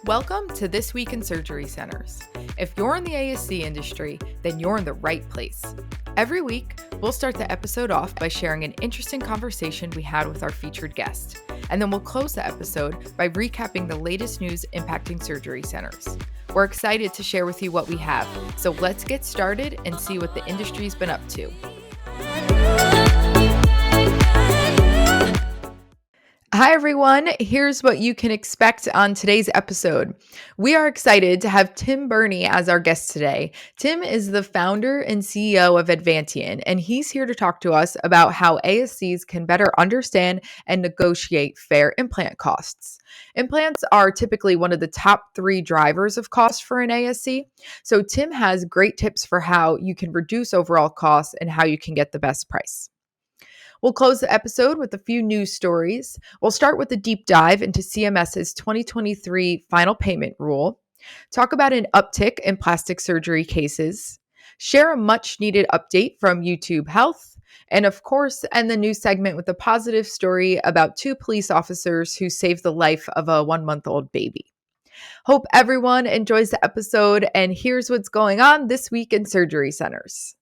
Welcome to This Week in Surgery Centers. If you're in the ASC industry, then you're in the right place. Every week, we'll start the episode off by sharing an interesting conversation we had with our featured guest, and then we'll close the episode by recapping the latest news impacting surgery centers. We're excited to share with you what we have, so let's get started and see what the industry's been up to. Hi, everyone. Here's what you can expect on today's episode. We are excited to have Tim Burney as our guest today. Tim is the founder and CEO of Advantien, and he's here to talk to us about how ASCs can better understand and negotiate fair implant costs. Implants are typically one of the top 3 drivers of cost for an ASC. So Tim has great tips for how you can reduce overall costs and how you can get the best price. We'll close the episode with a few news stories. We'll start with a deep dive into CMS's 2023 final payment rule, talk about an uptick in plastic surgery cases, share a much needed update from YouTube Health, and of course, end the news segment with a positive story about 2 police officers who saved the life of a 1-month-old baby. Hope everyone enjoys the episode, and here's what's going on this week in surgery centers.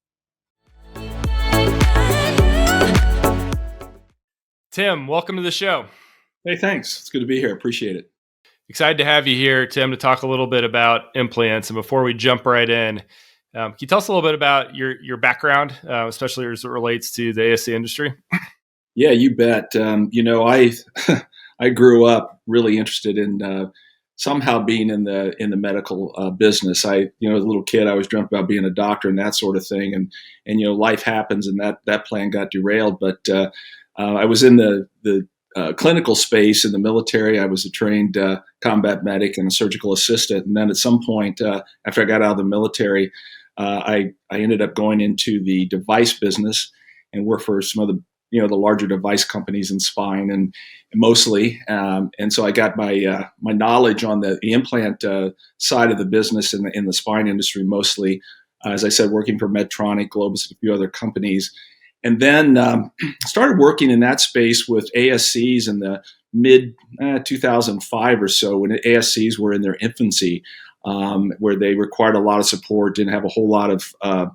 Tim, welcome to the show. Hey, thanks. It's good to be here. Appreciate it. Excited to have you here, Tim, to talk a little bit about implants. And before we jump right in, can you tell us a little bit about your background, especially as it relates to the ASC industry? Yeah, you bet. I grew up really interested in somehow being in the medical business. As a little kid, I was dreamt about being a doctor and that sort of thing. And life happens, and that plan got derailed. But I was in the clinical space in the military. I was a trained combat medic and a surgical assistant. And then at some point, after I got out of the military, I ended up going into the device business and worked for some of the larger device companies in spine and mostly. And so I got my knowledge on the implant side of the business in the spine industry, mostly, as I said, working for Medtronic, Globus, and a few other companies. And then started working in that space with ASCs in the mid 2005 or so, when ASCs were in their infancy, where they required a lot of support, didn't have a whole lot of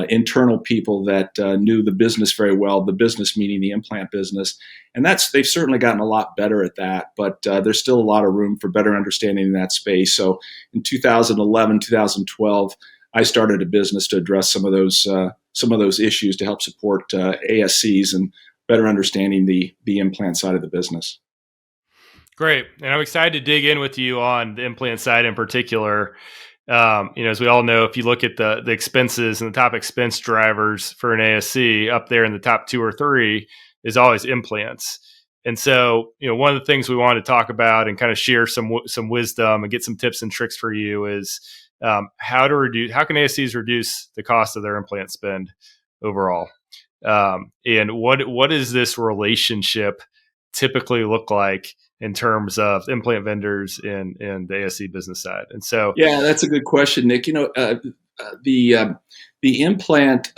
internal people that knew the business very well, the business meaning the implant business. And they've certainly gotten a lot better at that, but there's still a lot of room for better understanding in that space. So in 2011, 2012, I started a business to address some of those issues to help support ASCs and better understanding the implant side of the business. Great. And I'm excited to dig in with you on the implant side in particular. As we all know, if you look at the expenses and the top expense drivers for an ASC, up there in the top 2 or 3 is always implants. And so, one of the things we want to talk about and kind of share some wisdom and get some tips and tricks for you is how can ASCs reduce the cost of their implant spend overall? And what does this relationship typically look like in terms of implant vendors in the ASC business side? And so, yeah, that's a good question, Nick. The implant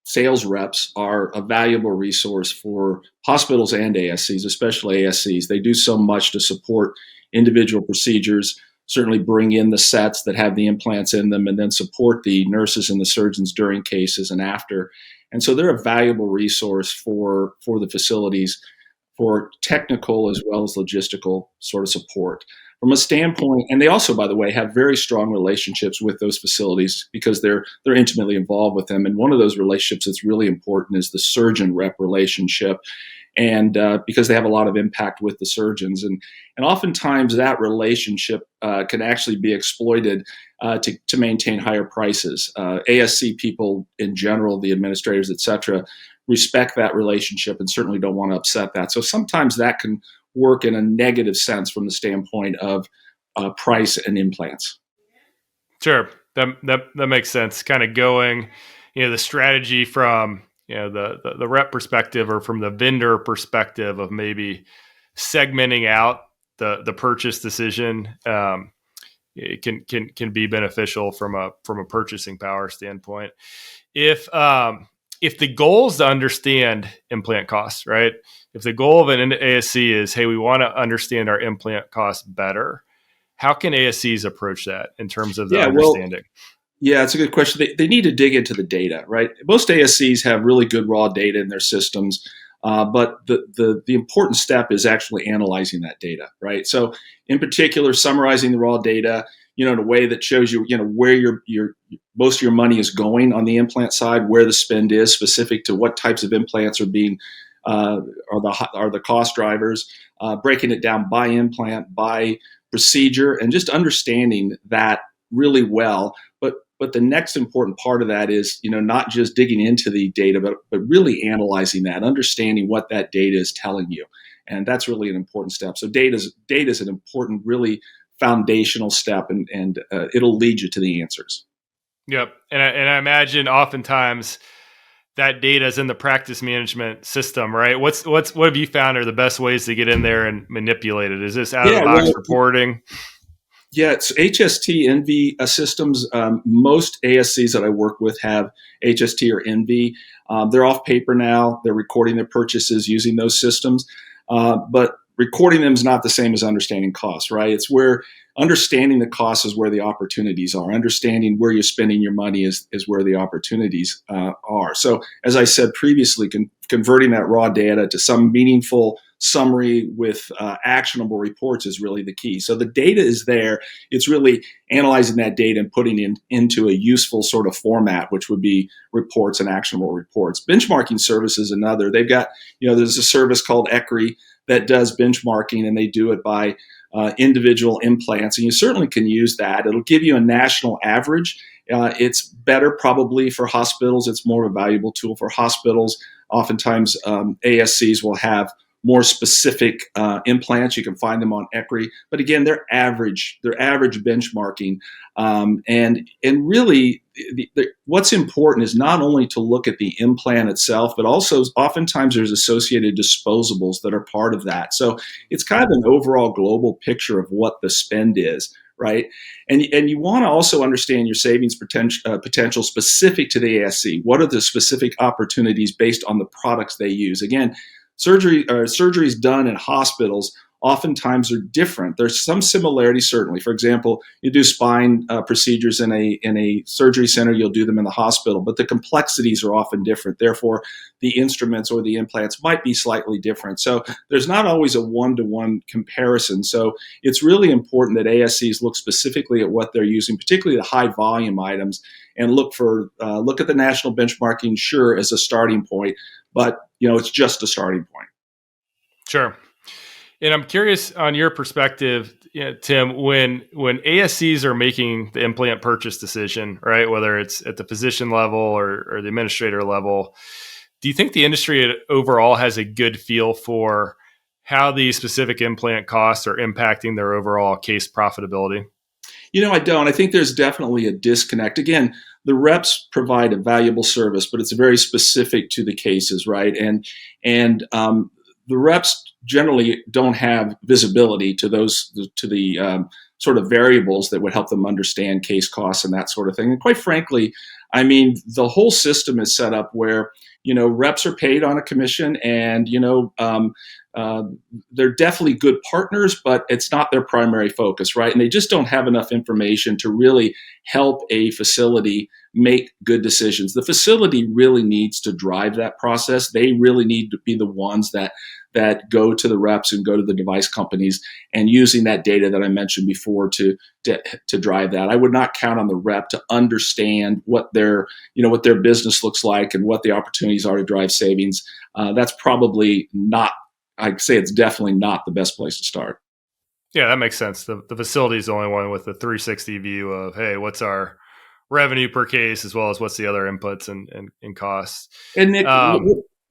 sales reps are a valuable resource for hospitals and ASCs, especially ASCs. They do so much to support individual procedures, certainly bring in the sets that have the implants in them, and then support the nurses and the surgeons during cases and after. And so they're a valuable resource for the facilities for technical as well as logistical sort of support. From a standpoint, and they also, by the way, have very strong relationships with those facilities because they're intimately involved with them. And one of those relationships that's really important is the surgeon rep relationship. And because they have a lot of impact with the surgeons. And oftentimes that relationship can actually be exploited to maintain higher prices. ASC people in general, the administrators, et cetera, respect that relationship and certainly don't want to upset that. So sometimes that can work in a negative sense from the standpoint of price and implants. Sure. That makes sense. Kind of going, the strategy from the rep perspective or from the vendor perspective of maybe segmenting out the purchase decision, it can be beneficial from a purchasing power standpoint. If the goal is to understand implant costs, right? If the goal of an ASC is, hey, we want to understand our implant costs better, How can ASCs approach that in terms of the Yeah, well, understanding? yeah, it's a good question. They need to dig into the data, right? Most ASCs have really good raw data in their systems, but the important step is actually analyzing that data, right? So, in particular, summarizing the raw data, in a way that shows you, where your most of your money is going on the implant side, where the spend is specific to what types of implants are being are the cost drivers, breaking it down by implant, by procedure, and just understanding that really well. But the next important part of that is, not just digging into the data, but really analyzing that, understanding what that data is telling you. And that's really an important step. So data is an important, really foundational step, and it'll lead you to the answers. Yep. And I imagine oftentimes that data is in the practice management system, right? What have you found are the best ways to get in there and manipulate it? Is this out of the Yeah, box well, reporting? yeah, it's HST NV systems. Most ASCs that I work with have HST or NV. They're off paper now. They're recording their purchases using those systems. But recording them is not the same as understanding costs, right? It's where understanding the costs is where the opportunities are. Understanding where you're spending your money is where the opportunities are. So, as I said previously, converting that raw data to some meaningful summary with actionable reports is really the key. So the data is there. It's really analyzing that data and putting it into a useful sort of format, which would be reports and actionable reports. Benchmarking service is another. They've got, there's a service called ECRI that does benchmarking, and they do it by individual implants. And you certainly can use that. It'll give you a national average. It's better probably for hospitals. It's more of a valuable tool for hospitals. Oftentimes, ASCs will have more specific implants. You can find them on ECRI, but again, they're average benchmarking, and really, what's important is not only to look at the implant itself, but also oftentimes there's associated disposables that are part of that. So it's kind of an overall global picture of what the spend is. Right, and you want to also understand your savings potential specific to the ASC. What are the specific opportunities based on the products they use? Again, surgeries done in hospitals oftentimes are different. There's some similarities, certainly. For example, you do spine procedures in a surgery center, you'll do them in the hospital, but the complexities are often different. Therefore, the instruments or the implants might be slightly different. So there's not always a one-to-one comparison. So it's really important that ASCs look specifically at what they're using, particularly the high volume items, and look at the national benchmarking, sure, as a starting point, but it's just a starting point. Sure. And I'm curious on your perspective, Tim, when ASCs are making the implant purchase decision, right, whether it's at the physician level or the administrator level, do you think the industry overall has a good feel for how these specific implant costs are impacting their overall case profitability? I don't. I think there's definitely a disconnect. Again, the reps provide a valuable service, but it's very specific to the cases, right? And the reps generally don't have visibility to the sort of variables that would help them understand case costs and that sort of thing. And quite frankly, I mean, the whole system is set up where reps are paid on a commission, and they're definitely good partners, but it's not their primary focus, right? And they just don't have enough information to really help a facility make good decisions. The facility really needs to drive that process. They really need to be the ones that go to the reps and go to the device companies and using that data that I mentioned before to drive that. I would not count on the rep to understand what their business looks like and what the opportunities are to drive savings. That's probably not. I'd say it's definitely not the best place to start. Yeah, that makes sense. The facility is the only one with the 360 view of, hey, what's our revenue per case, as well as what's the other inputs and costs. And Nick,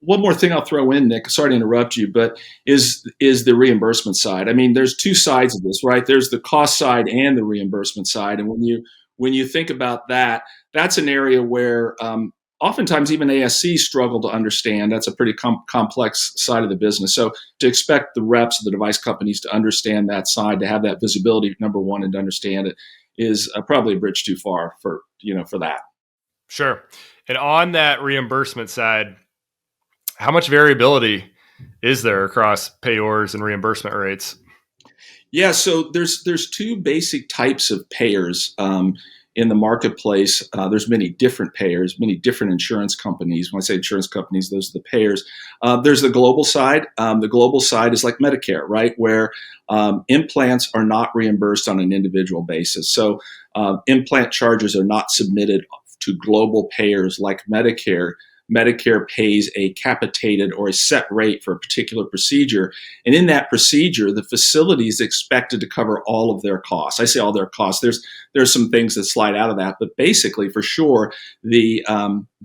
one more thing I'll throw in, Nick, sorry to interrupt you, but is the reimbursement side. I mean, there's two sides of this, right? There's the cost side and the reimbursement side. And when you think about that, that's an area where oftentimes even ASCs struggle to understand. That's a pretty complex side of the business. So to expect the reps of the device companies to understand that side, to have that visibility, number one, and to understand it is probably a bridge too far for that. Sure. And on that reimbursement side, how much variability is there across payors and reimbursement rates? Yeah, so there's two basic types of payers in the marketplace. There's many different payers, many different insurance companies. When I say insurance companies, those are the payers. There's the global side. The global side is like Medicare, right, where implants are not reimbursed on an individual basis. So implant charges are not submitted to global payers like Medicare. Medicare pays a capitated or a set rate for a particular procedure. And in that procedure, the facility is expected to cover all of their costs. I say all their costs. There's some things that slide out of that, but basically, for sure, the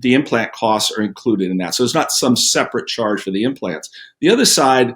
implant costs are included in that. So it's not some separate charge for the implants. The other side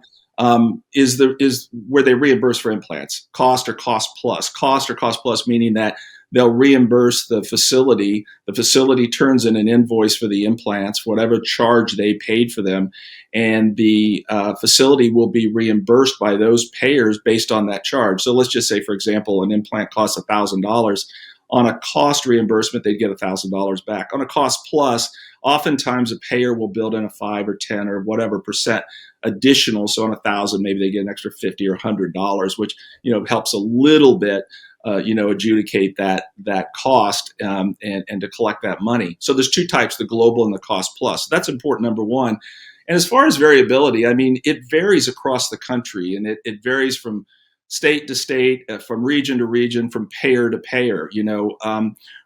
is where they reimburse for implants, cost or cost plus. Cost or cost plus meaning that they'll reimburse the facility. The facility turns in an invoice for the implants, whatever charge they paid for them, and the facility will be reimbursed by those payers based on that charge. So let's just say, for example, an implant costs $1,000. On a cost reimbursement, they'd get $1,000 back. On a cost plus, oftentimes a payer will build in a 5 or 10 or whatever percent additional. So on 1,000, maybe they get an extra $50 or $100, which helps a little bit adjudicate that cost and to collect that money. So there's two types: the global and the cost plus. That's important, number one. And as far as variability, I mean, it varies across the country, and it varies from state to state, from region to region, from payer to payer.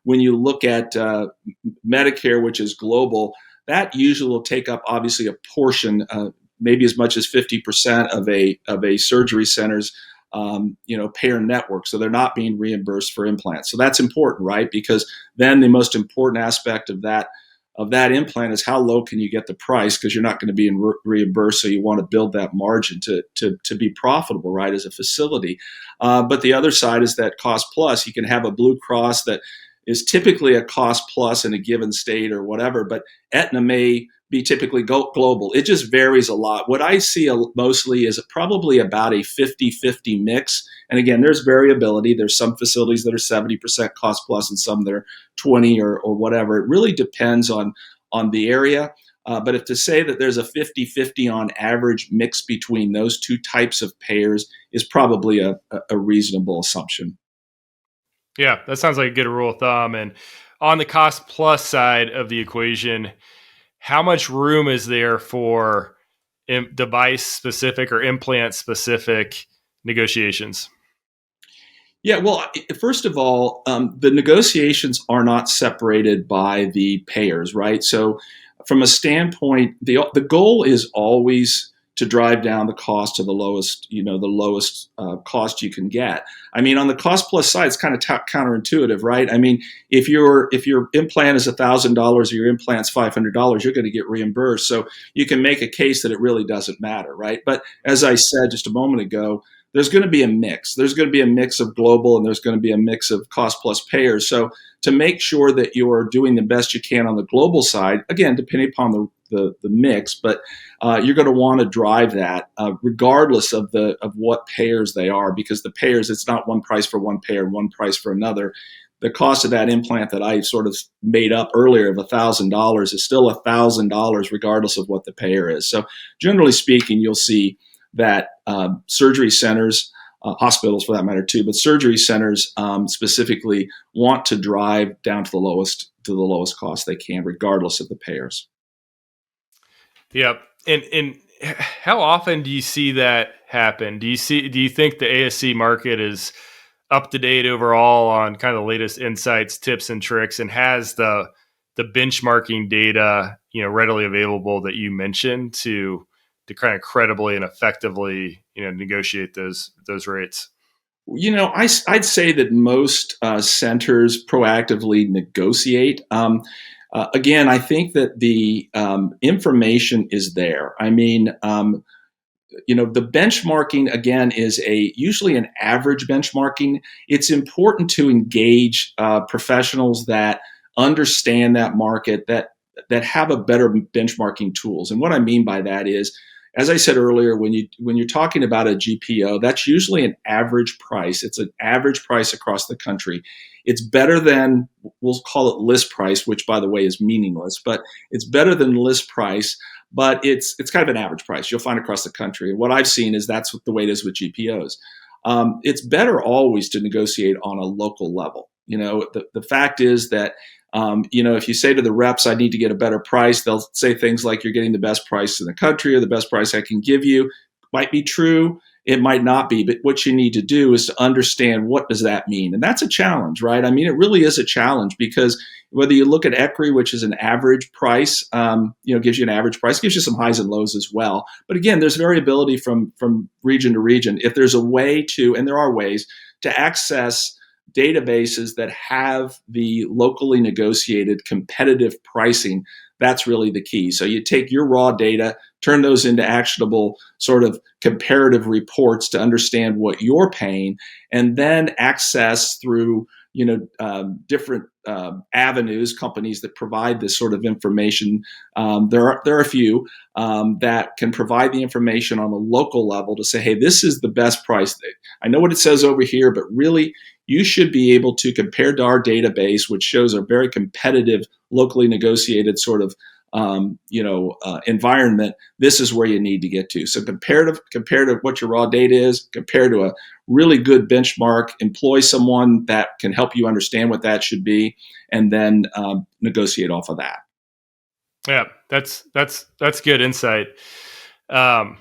When you look at Medicare, which is global, that usually will take up obviously a portion, maybe as much as 50% of a surgery center's payer network. So they're not being reimbursed for implants. So that's important, right? Because then the most important aspect of that implant is how low can you get the price, because you're not going to be reimbursed. So you want to build that margin to be profitable, right, as a facility. But the other side is that cost plus. You can have a Blue Cross that is typically a cost plus in a given state or whatever, but Aetna may be typically global. It just varies a lot. What I see mostly is probably about a 50-50 mix. And again, there's variability. There's some facilities that are 70% cost plus and some that are 20 or whatever. It really depends on the area. But if to say that there's a 50-50 on average mix between those two types of payers is probably a reasonable assumption. Yeah, that sounds like a good rule of thumb. And on the cost plus side of the equation, how much room is there for device specific or implant specific negotiations? Yeah, well, first of all, the negotiations are not separated by the payers, right? So, from a standpoint, the goal is always to drive down the cost to the lowest cost you can get. I mean, on the cost plus side, it's kind of counterintuitive, right? I mean, if your implant is $1,000 or your implant's $500, you're going to get reimbursed. So you can make a case that it really doesn't matter, right? But as I said just a moment ago, there's going to be a mix. There's going to be a mix of global and there's going to be a mix of cost plus payers. So to make sure that you're doing the best you can on the global side, again, depending upon the mix, but you're going to want to drive that regardless of what payers they are, because the payers, it's not one price for one payer, one price for another. The cost of that implant that I sort of made up earlier of $1,000 is still $1,000 regardless of what the payer is. So generally speaking, you'll see that surgery centers, hospitals for that matter too, but surgery centers specifically want to drive down to the lowest cost they can, regardless of the payers. Yep. And how often do you see that happen? Do you think the ASC market is up to date overall on kind of the latest insights, tips, and tricks, and has the benchmarking data readily available that you mentioned to kind of credibly and effectively negotiate those rates? I'd say that most centers proactively negotiate. Again, I think that the information is there. I mean, the benchmarking, again, is usually an average benchmarking. It's important to engage professionals that understand that market, that have a better benchmarking tools. And what I mean by that is, as I said earlier, when you're talking about a GPO, that's usually an average price. It's an average price across the country. It's better than, we'll call it list price, which by the way is meaningless, but it's better than list price, but it's kind of an average price you'll find across the country. And what I've seen is that's the way it is with GPOs. it's better always to negotiate on a local level. The fact is that, if you say to the reps, I need to get a better price, they'll say things like, you're getting the best price in the country or the best price I can give you. Might be true. It might not be, but what you need to do is to understand, what does that mean? And that's a challenge, right? I mean, it really is a challenge, because whether you look at ECRI, which is an average price, gives you an average price, gives you some highs and lows as well. But again, there's variability from region to region. If there's a way to, and there are ways to access databases that have the locally negotiated competitive pricing, that's really the key. So you take your raw data, turn those into actionable sort of comparative reports to understand what you're paying, and then access through different avenues, companies that provide this sort of information. There are a few that can provide the information on a local level to say, hey, this is the best price. I know what it says over here, but really, you should be able to compare to our database, which shows a very competitive, locally negotiated sort of environment. This is where you need to get to. So compare to what your raw data is, compare to a really good benchmark, employ someone that can help you understand what that should be, and then negotiate off of that. Yeah, that's good insight. And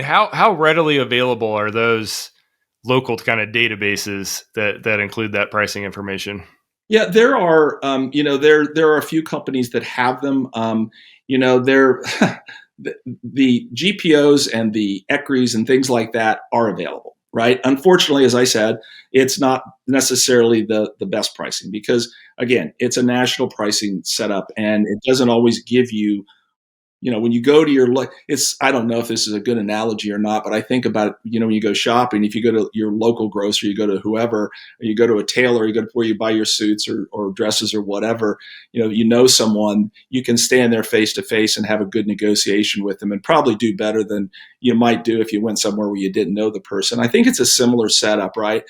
how readily available are those local kind of databases that include that pricing information? Yeah, there are. There are a few companies that have them. They're the GPOs and the ECRIs and things like that are available, right? Unfortunately, as I said, it's not necessarily the best pricing, because again, it's a national pricing setup, and it doesn't always give you. When you go to I don't know if this is a good analogy or not, but I think about, when you go shopping, if you go to your local grocery, you go to whoever, or you go to a tailor, you go to where you buy your suits or dresses or whatever, someone, you can stand there face to face and have a good negotiation with them, and probably do better than you might do if you went somewhere where you didn't know the person. I think it's a similar setup, right?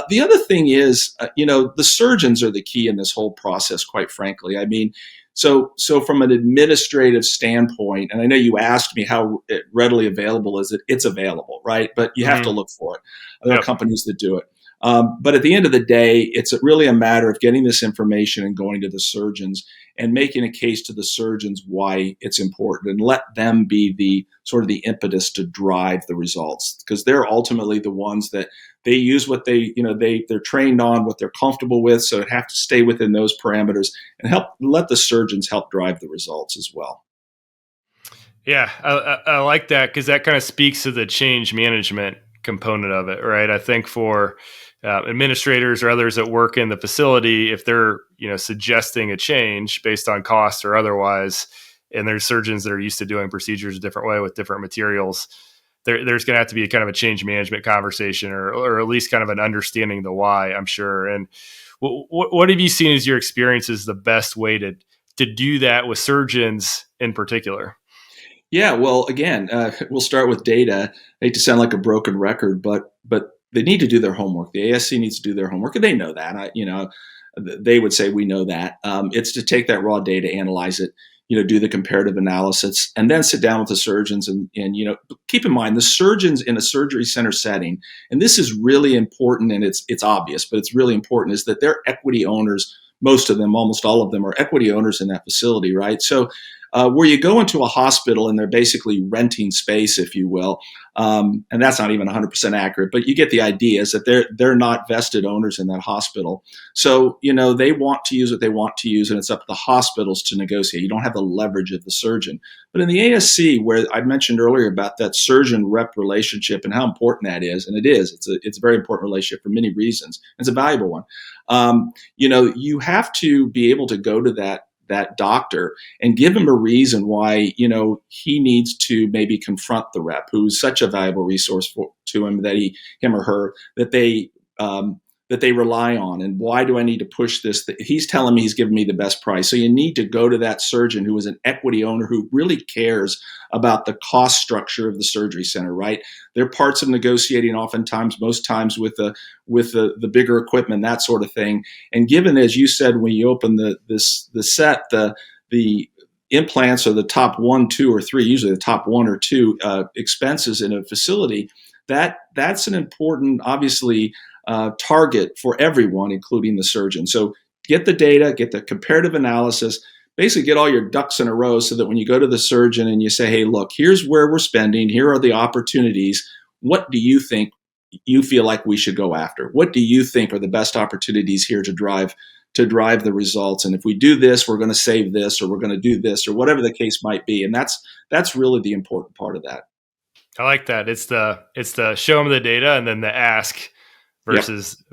The other thing is, the surgeons are the key in this whole process, quite frankly. I mean, so from an administrative standpoint, and I know you asked me how readily available is it, it's available, right? But you have to look for it. There are companies that do it. But at the end of the day, it's really a matter of getting this information and going to the surgeons and making a case to the surgeons why it's important, and let them be the sort of the impetus to drive the results, because they're ultimately the ones that they use what they're trained on, what they're comfortable with. So it have to stay within those parameters and let the surgeons help drive the results as well. Yeah, I like that, because that kind of speaks to the change management component of it, right? I think for administrators or others that work in the facility, if they're suggesting a change based on cost or otherwise, and there's surgeons that are used to doing procedures a different way with different materials, there's going to have to be a kind of a change management conversation, or at least kind of an understanding the why, I'm sure. And what have you seen as your experience is the best way to do that with surgeons in particular? Yeah, well, again, we'll start with data. I hate to sound like a broken record, but they need to do their homework. The ASC needs to do their homework, and they know that. They would say we know that. It's to take that raw data, analyze it, do the comparative analysis, and then sit down with the surgeons and keep in mind the surgeons in a surgery center setting, and this is really important, and it's obvious, but it's really important, is that they're equity owners. Most of them, almost all of them, are equity owners in that facility, right? So where you go into a hospital and they're basically renting space, if you will, and that's not even 100% accurate, but you get the idea, is that they're not vested owners in that hospital. So, they want to use what they want to use, and it's up to the hospitals to negotiate. You don't have the leverage of the surgeon. But in the ASC, where I mentioned earlier about that surgeon-rep relationship and how important that is, and it's a very important relationship for many reasons. It's a valuable one. You have to be able to go to that doctor and give him a reason why, he needs to maybe confront the rep, who's such a valuable resource to him, that him or her, that they rely on. And why do I need to push this? He's telling me he's giving me the best price. So you need to go to that surgeon who is an equity owner, who really cares about the cost structure of the surgery center, right? There are parts of negotiating oftentimes, most times with the bigger equipment, that sort of thing. And given, as you said, when you open the implants are the top 1, 2, or 3, usually the top 1 or 2 expenses in a facility, that's an important, obviously, target for everyone, including the surgeon. So get the data, get the comparative analysis, basically get all your ducks in a row so that when you go to the surgeon and you say, hey, look, here's where we're spending, here are the opportunities. What do you think you feel like we should go after? What do you think are the best opportunities here to drive the results? And if we do this, we're going to save this, or we're going to do this, or whatever the case might be. And that's really the important part of that. I like that. It's the show them the data and then the ask Yep.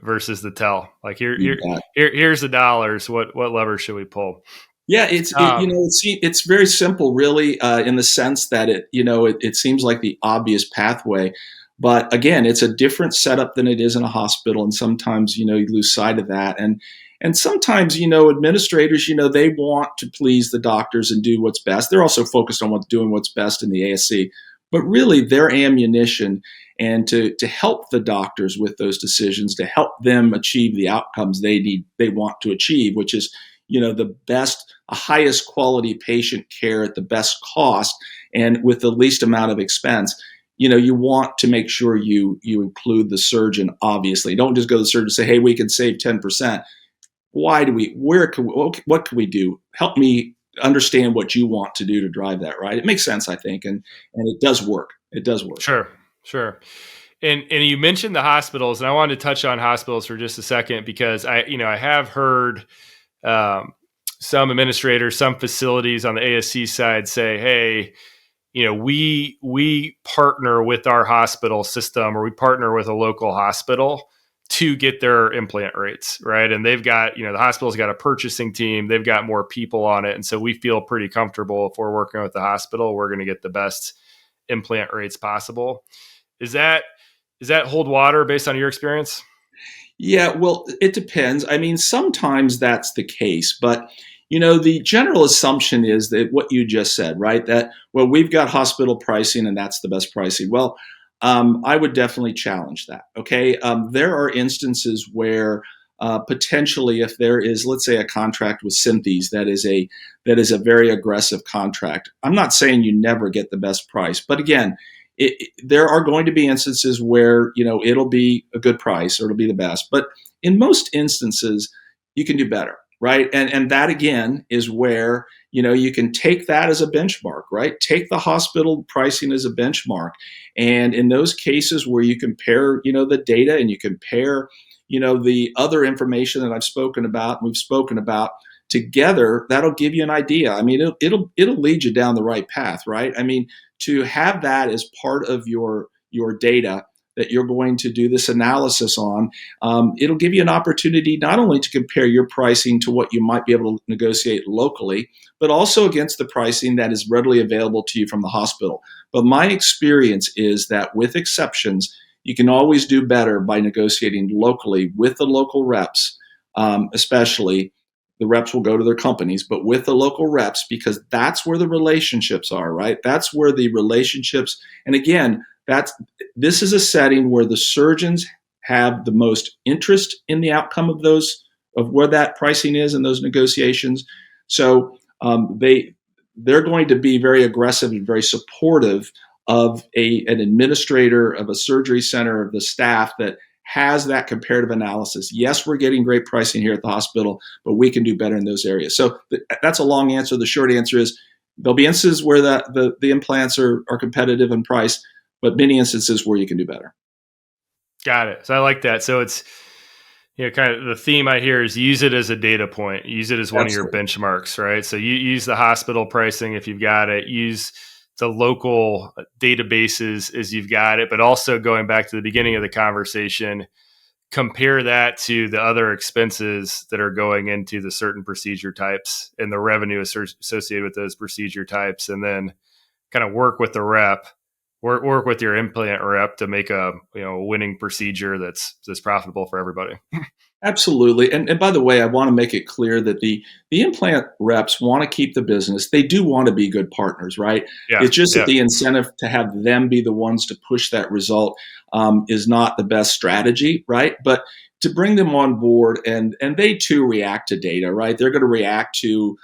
versus the tell. Like You bet. here's the dollars. What levers should we pull? Yeah, Um, it's very simple, really, in the sense that it seems like the obvious pathway, but again, it's a different setup than it is in a hospital, and sometimes you lose sight of that, and sometimes administrators they want to please the doctors and do what's best. They're also focused on doing what's best in the ASC, but really their ammunition and to help the doctors with those decisions, to help them achieve the outcomes they want to achieve, which is the best, highest quality patient care at the best cost and with the least amount of expense. You want to make sure you include the surgeon. Obviously, don't just go to the surgeon and say, hey, we can save 10%. What can we do? Help me understand what you want to do to drive that, right? It makes sense, I think, and it does work. It does work. Sure. And you mentioned the hospitals, and I wanted to touch on hospitals for just a second because I have heard some administrators, some facilities on the ASC side say, hey, we partner with our hospital system, or we partner with a local hospital to get their implant rates, right? And they've got, the hospital's got a purchasing team, they've got more people on it. And so we feel pretty comfortable if we're working with the hospital, we're going to get the best implant rates possible. Is that hold water based on your experience? Yeah, well, it depends. I mean, sometimes that's the case, but the general assumption is that what you just said, right? That, well, we've got hospital pricing and that's the best pricing. Well, I would definitely challenge that. Okay. There are instances where potentially if there is, let's say, a contract with Synthes that is a very aggressive contract. I'm not saying you never get the best price, but again, there are going to be instances where it'll be a good price or it'll be the best, but in most instances you can do better, right? And that again is where you can take that as a benchmark, right? Take the hospital pricing as a benchmark, and in those cases where you compare the data and you compare the other information that we've spoken about together, that'll give you an idea. I mean, it'll lead you down the right path, right? I mean, to have that as part of your data that you're going to do this analysis on, it'll give you an opportunity not only to compare your pricing to what you might be able to negotiate locally, but also against the pricing that is readily available to you from the hospital. But my experience is that with exceptions, you can always do better by negotiating locally with the local reps, especially. The reps will go to their companies, but with the local reps, because that's where the relationships are, right? That's where the relationships, and again, this is a setting where the surgeons have the most interest in the outcome of where that pricing is in those negotiations. So they're going to be very aggressive and very supportive of an administrator of a surgery center, of the staff that has that comparative analysis. Yes, we're getting great pricing here at the hospital, but we can do better in those areas. So that's a long answer. The short answer is there'll be instances where the implants are competitive in price, but many instances where you can do better. Got it. So I like that. So it's, kind of the theme I hear is use it as a data point, use it as one Absolutely. of your benchmarks, right? So you use the hospital pricing if you've got it, use the local databases as you've got it, but also going back to the beginning of the conversation, compare that to the other expenses that are going into the certain procedure types and the revenue associated with those procedure types, and then kind of work with the rep, work with your implant rep to make a winning procedure that's profitable for everybody. Absolutely. And by the way, I want to make it clear that the implant reps want to keep the business. They do want to be good partners, right? Yeah, It's just that yeah, the incentive to have them be the ones to push that result is not the best strategy, right? But to bring them on board, and they too react to data, right? They're going to react to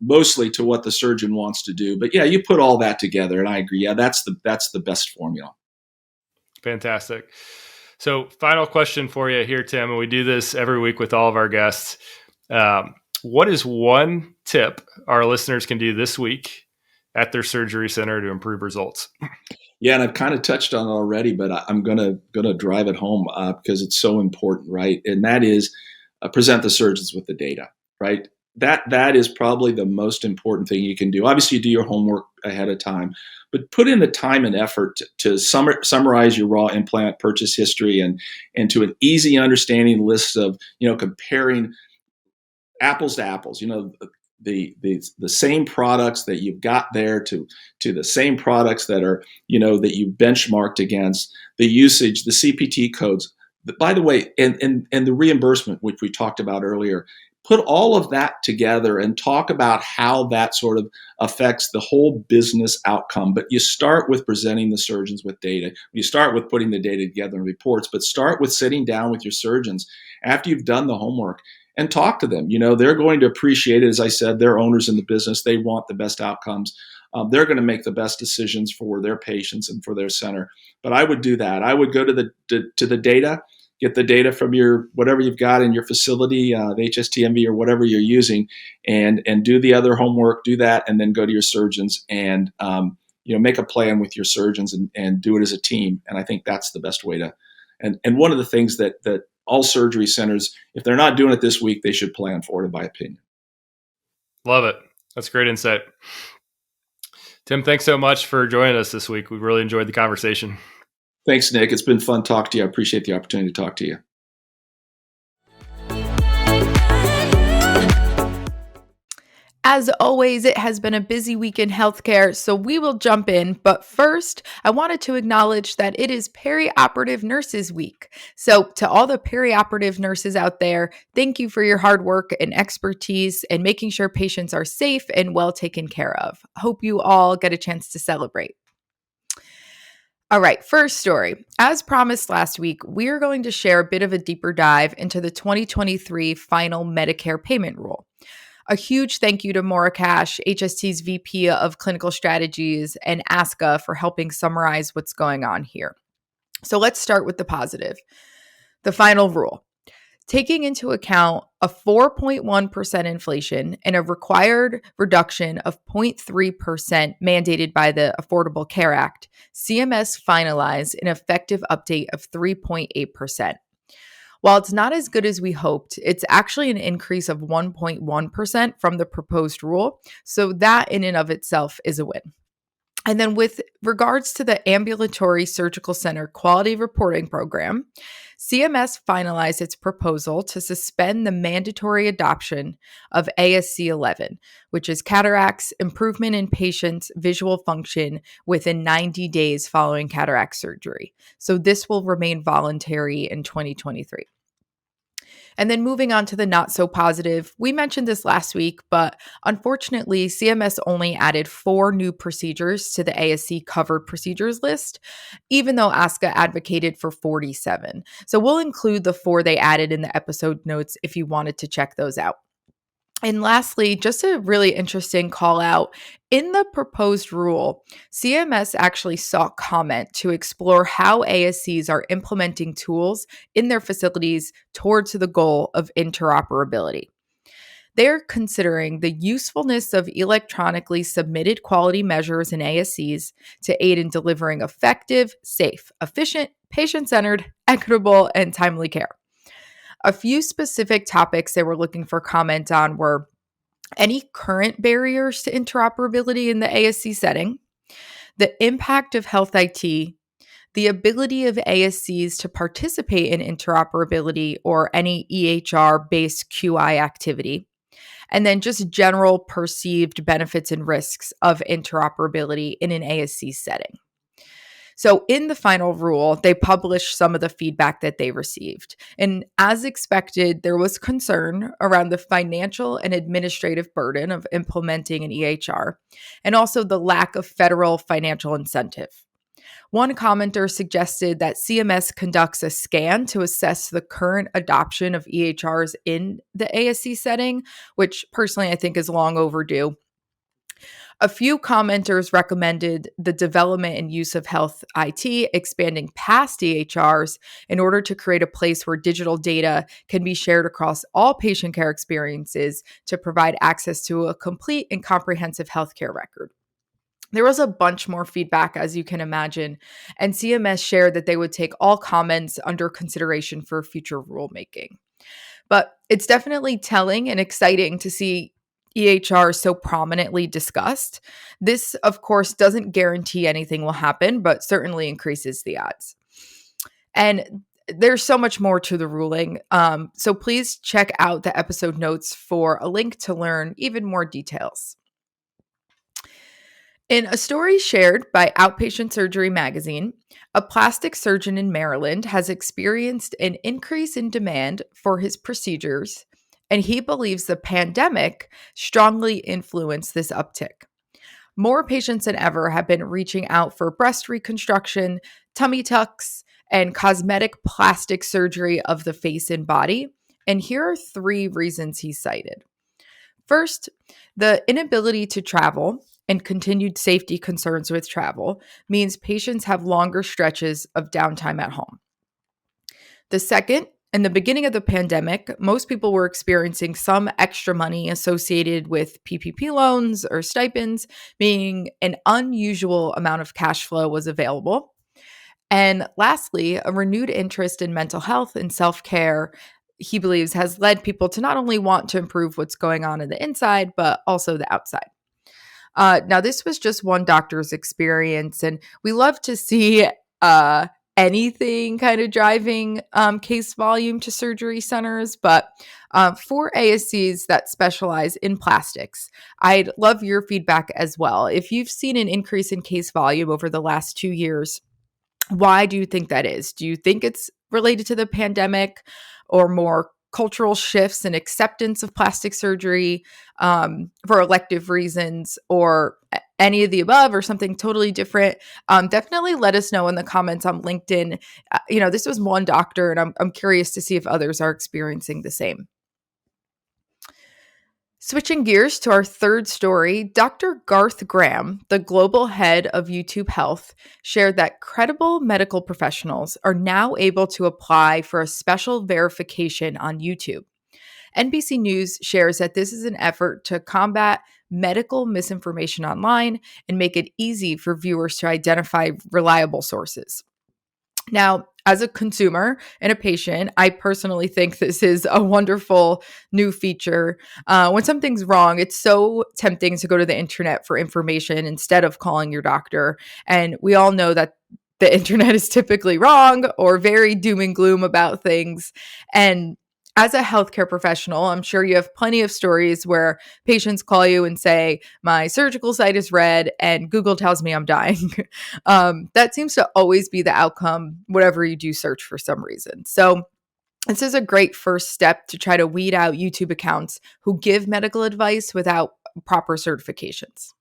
mostly to what the surgeon wants to do. But yeah, you put all that together, and I agree. Yeah, that's the best formula. Fantastic. So final question for you here, Tim, and we do this every week with all of our guests. What is one tip our listeners can do this week at their surgery center to improve results? Yeah, and I've kind of touched on it already, but I'm gonna drive it home because it's so important, right? And that is present the surgeons with the data, right? That is probably the most important thing you can do. Obviously, you do your homework ahead of time, but put in the time and effort to summarize your raw implant purchase history and to an easy understanding list of comparing apples to apples. The same products that you've got there to the same products that are that you benchmarked against, the usage, the CPT codes. By the way, and the reimbursement, which we talked about earlier, put all of that together and talk about how that sort of affects the whole business outcome. But you start with presenting the surgeons with data. You start with putting the data together in reports, but start with sitting down with your surgeons after you've done the homework and talk to them. They're going to appreciate it. As I said, they're owners in the business. They want the best outcomes. They're going to make the best decisions for their patients and for their center. But I would do that. I would go to the data, get the data from your whatever you've got in your facility, the HST or whatever you're using, and do the other homework. Do that, and then go to your surgeons and make a plan with your surgeons and do it as a team. And I think that's the best way to. And one of the things that all surgery centers, if they're not doing it this week, they should plan for it, in my opinion. Love it. That's great insight. Tim, thanks so much for joining us this week. We really enjoyed the conversation. Thanks, Nick. It's been fun talking to you. I appreciate the opportunity to talk to you. As always, it has been a busy week in healthcare, so we will jump in. But first, I wanted to acknowledge that it is Perioperative Nurses Week. So to all the perioperative nurses out there, thank you for your hard work and expertise in making sure patients are safe and well taken care of. Hope you all get a chance to celebrate. All right, first story. As promised last week, we are going to share a bit of a deeper dive into the 2023 final Medicare payment rule. A huge thank you to Maura Cash, HST's VP of Clinical Strategies, and ASCA for helping summarize what's going on here. So let's start with the positive. The final rule. Taking into account a 4.1% inflation and a required reduction of 0.3% mandated by the Affordable Care Act, CMS finalized an effective update of 3.8%. While it's not as good as we hoped, it's actually an increase of 1.1% from the proposed rule. So that in and of itself is a win. And then with regards to the Ambulatory Surgical Center Quality Reporting Program, CMS finalized its proposal to suspend the mandatory adoption of ASC 11, which is cataracts, improvement in patients' visual function within 90 days following cataract surgery. So this will remain voluntary in 2023. And then moving on to the not so positive, we mentioned this last week, but unfortunately, CMS only added 4 new procedures to the ASC covered procedures list, even though ASCA advocated for 47. So we'll include the 4 they added in the episode notes if you wanted to check those out. And lastly, just a really interesting call out. In the proposed rule, CMS actually sought comment to explore how ASCs are implementing tools in their facilities towards the goal of interoperability. They're considering the usefulness of electronically submitted quality measures in ASCs to aid in delivering effective, safe, efficient, patient-centered, equitable, and timely care. A few specific topics they were looking for comment on were any current barriers to interoperability in the ASC setting, the impact of health IT, the ability of ASCs to participate in interoperability or any EHR-based QI activity, and then just general perceived benefits and risks of interoperability in an ASC setting. So in the final rule, they published some of the feedback that they received. And as expected, there was concern around the financial and administrative burden of implementing an EHR, and also the lack of federal financial incentive. One commenter suggested that CMS conducts a scan to assess the current adoption of EHRs in the ASC setting, which personally I think is long overdue. A few commenters recommended the development and use of health IT, expanding past EHRs in order to create a place where digital data can be shared across all patient care experiences to provide access to a complete and comprehensive healthcare record. There was a bunch more feedback, as you can imagine, and CMS shared that they would take all comments under consideration for future rulemaking. But it's definitely telling and exciting to see EHR so prominently discussed. This, of course, doesn't guarantee anything will happen, but certainly increases the odds. And there's so much more to the ruling. So please check out the episode notes for a link to learn even more details. In a story shared by Outpatient Surgery Magazine, a plastic surgeon in Maryland has experienced an increase in demand for his procedures, and he believes the pandemic strongly influenced this uptick. More patients than ever have been reaching out for breast reconstruction, tummy tucks, and cosmetic plastic surgery of the face and body. And here are 3 reasons he cited. First, the inability to travel and continued safety concerns with travel means patients have longer stretches of downtime at home. The second, in the beginning of the pandemic, most people were experiencing some extra money associated with PPP loans or stipends, meaning an unusual amount of cash flow was available. And lastly, a renewed interest in mental health and self-care, he believes, has led people to not only want to improve what's going on in the inside, but also the outside. Now, this was just one doctor's experience, and we love to see anything kind of driving case volume to surgery centers. But for ASCs that specialize in plastics, I'd love your feedback as well. If you've seen an increase in case volume over the last 2 years, why do you think that is? Do you think it's related to the pandemic or more cultural shifts and acceptance of plastic surgery for elective reasons, or any of the above, or something totally different? Definitely let us know in the comments on LinkedIn. This was one doctor, and I'm curious to see if others are experiencing the same. Switching gears to our third story, Dr. Garth Graham, the global head of YouTube Health, shared that credible medical professionals are now able to apply for a special verification on YouTube. NBC News shares that this is an effort to combat medical misinformation online and make it easy for viewers to identify reliable sources. Now, as a consumer and a patient, I personally think this is a wonderful new feature. When something's wrong, it's so tempting to go to the internet for information instead of calling your doctor. And we all know that the internet is typically wrong or very doom and gloom about things. And as a healthcare professional, I'm sure you have plenty of stories where patients call you and say, my surgical site is red and Google tells me I'm dying. That seems to always be the outcome, whatever you do search for some reason. So this is a great first step to try to weed out YouTube accounts who give medical advice without proper certifications.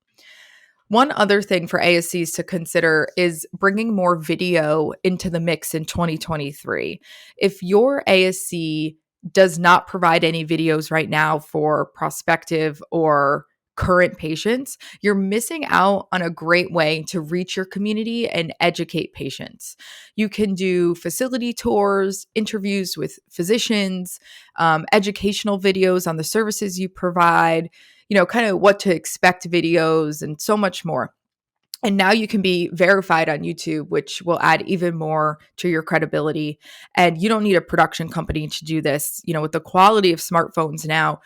One other thing for ASCs to consider is bringing more video into the mix in 2023. If your ASC does not provide any videos right now for prospective or current patients, you're missing out on a great way to reach your community and educate patients. You can do facility tours, interviews with physicians, educational videos on the services you provide, kind of what to expect videos, and so much more. And now you can be verified on YouTube, which will add even more to your credibility. And you don't need a production company to do this. With the quality of smartphones now,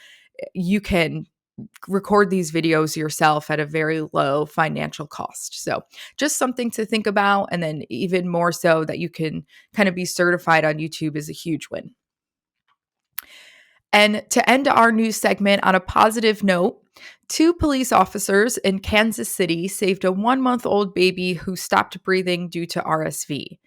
you can record these videos yourself at a very low financial cost. So just something to think about. And then even more so that you can kind of be certified on YouTube is a huge win. And to end our news segment on a positive note, 2 police officers in Kansas City saved a 1-month-old baby who stopped breathing due to RSV.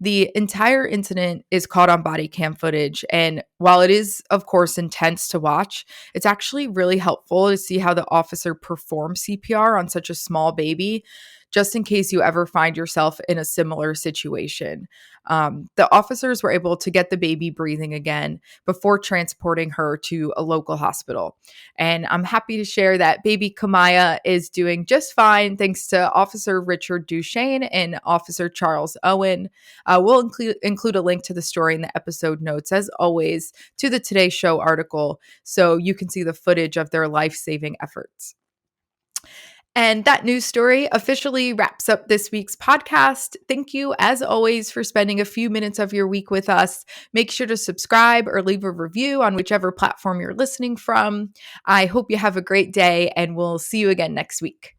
The entire incident is caught on body cam footage, and while it is, of course, intense to watch, it's actually really helpful to see how the officer performed CPR on such a small baby, just in case you ever find yourself in a similar situation. The officers were able to get the baby breathing again before transporting her to a local hospital. And I'm happy to share that baby Kamaya is doing just fine thanks to Officer Richard Duchesne and Officer Charles Owen. We'll include a link to the story in the episode notes, as always, to the Today Show article so you can see the footage of their life-saving efforts. And that news story officially wraps up this week's podcast. Thank you, as always, for spending a few minutes of your week with us. Make sure to subscribe or leave a review on whichever platform you're listening from. I hope you have a great day, and we'll see you again next week.